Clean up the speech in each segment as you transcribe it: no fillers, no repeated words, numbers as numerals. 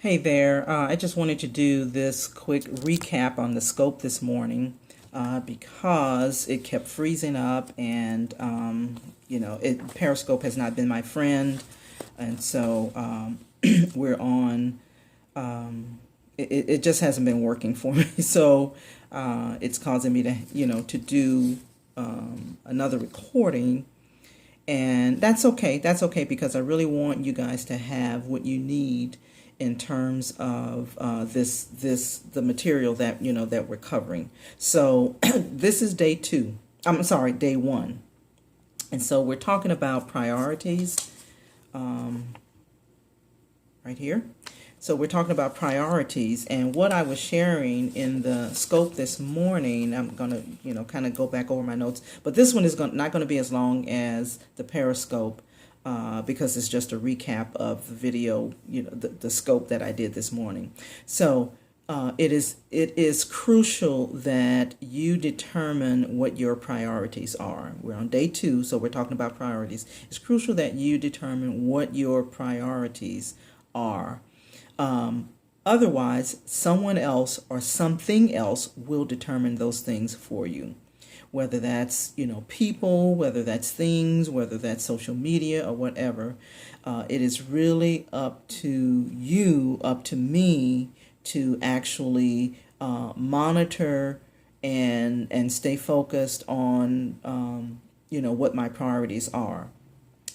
Hey there, I just wanted to do this quick recap on the scope this morning because it kept freezing up and, Periscope has not been my friend. And so we're on, it just hasn't been working for me. So it's causing me to, to do another recording. And that's okay. That's okay because I really want you guys to have what you need in terms of the material that that we're covering. So this is day two. I'm sorry, day one, and so we're talking about priorities right here. So we're talking about priorities, and what I was sharing in the scope this morning. I'm gonna kind of go back over my notes, but this one is not going to be as long as the Periscope. Because it's just a recap of the video, the scope that I did this morning. So it is crucial that you determine what your priorities are. We're on day two, so we're talking about priorities. It's crucial that you determine what your priorities are. Otherwise, someone else or something else will determine those things for you. Whether that's, people, whether that's things, whether that's social media or whatever, it is really up to you, up to me to actually monitor and stay focused on, what my priorities are.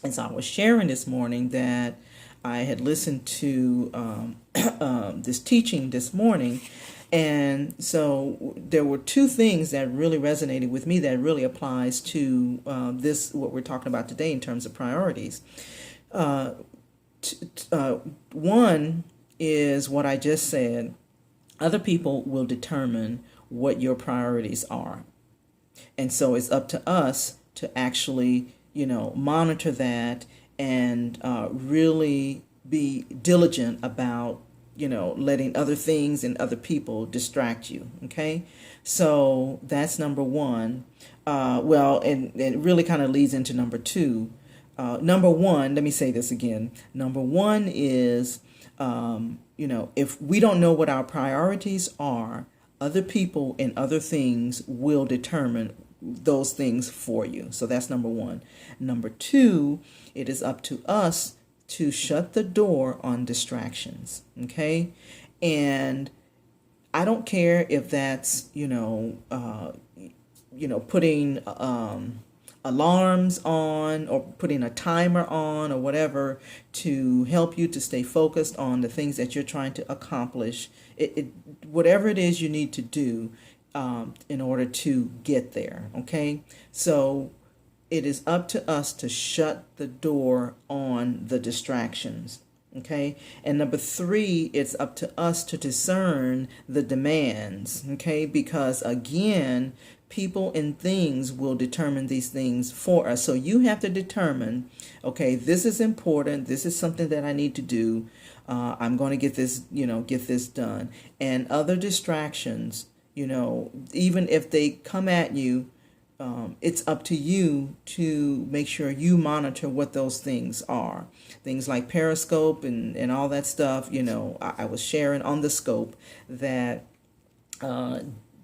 And so I was sharing this morning that I had listened to this teaching this morning. And so there were two things that really resonated with me that really applies to what we're talking about today in terms of priorities. One is what I just said. Other people will determine what your priorities are. And so it's up to us to actually, monitor that and really be diligent about letting other things and other people distract you. Okay, so that's number one. And it really kind of leads into number two. Number one, let me say this again. Number one is, if we don't know what our priorities are, other people and other things will determine those things for you. So that's number one. Number two, it is up to us to shut the door on distractions. Okay. And I don't care if that's, putting alarms on or putting a timer on or whatever to help you to stay focused on the things that you're trying to accomplish. Whatever it is you need to do in order to get there. Okay. So it is up to us to shut the door on the distractions. Okay. And number three, it's up to us to discern the demands. Okay. Because again, people and things will determine these things for us. So you have to determine, okay, this is important. This is something that I need to do. I'm going to get this done. And other distractions, even if they come at you, it's up to you to make sure you monitor what those things are. Things like Periscope and all that stuff. I was sharing on the scope that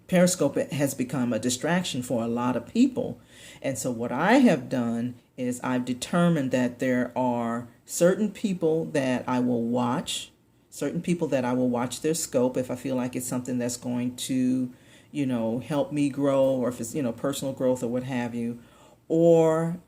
Periscope has become a distraction for a lot of people. And so what I have done is I've determined that there are certain people that I will watch, their scope if I feel like it's something that's going to help me grow, or if it's, personal growth or what have you, or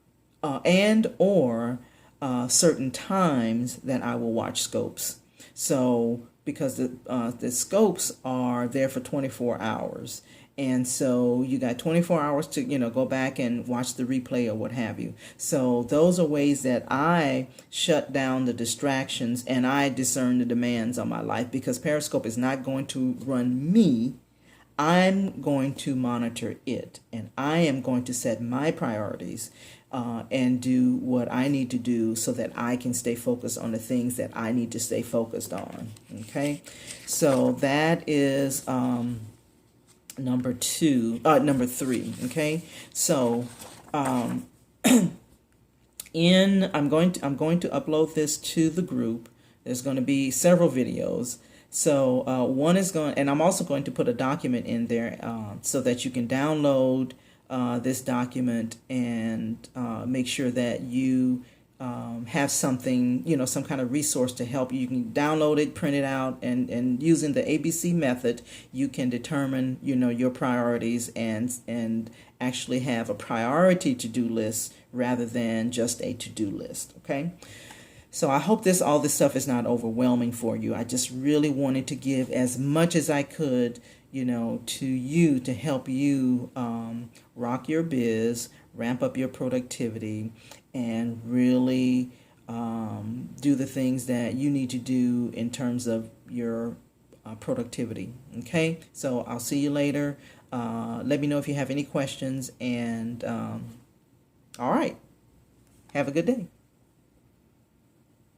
certain times that I will watch scopes. So because the scopes are there for 24 hours. And so you got 24 hours to, go back and watch the replay or what have you. So those are ways that I shut down the distractions and I discern the demands on my life, because Periscope is not going to run me. I'm going to monitor it, and I am going to set my priorities and do what I need to do so that I can stay focused on the things that I need to stay focused on. Okay, so that is number three. Okay, so I'm going to upload this to the group. There's going to be several videos. So one is going, and I'm also going to put a document in there so that you can download this document and make sure that you have something, some kind of resource to help you. You can download it, print it out, and using the ABC method, you can determine, your priorities and actually have a priority to-do list rather than just a to-do list. Okay. So I hope all this stuff is not overwhelming for you. I just really wanted to give as much as I could, to you to help you rock your biz, ramp up your productivity, and really do the things that you need to do in terms of your productivity. Okay, so I'll see you later. Let me know if you have any questions, and all right, have a good day.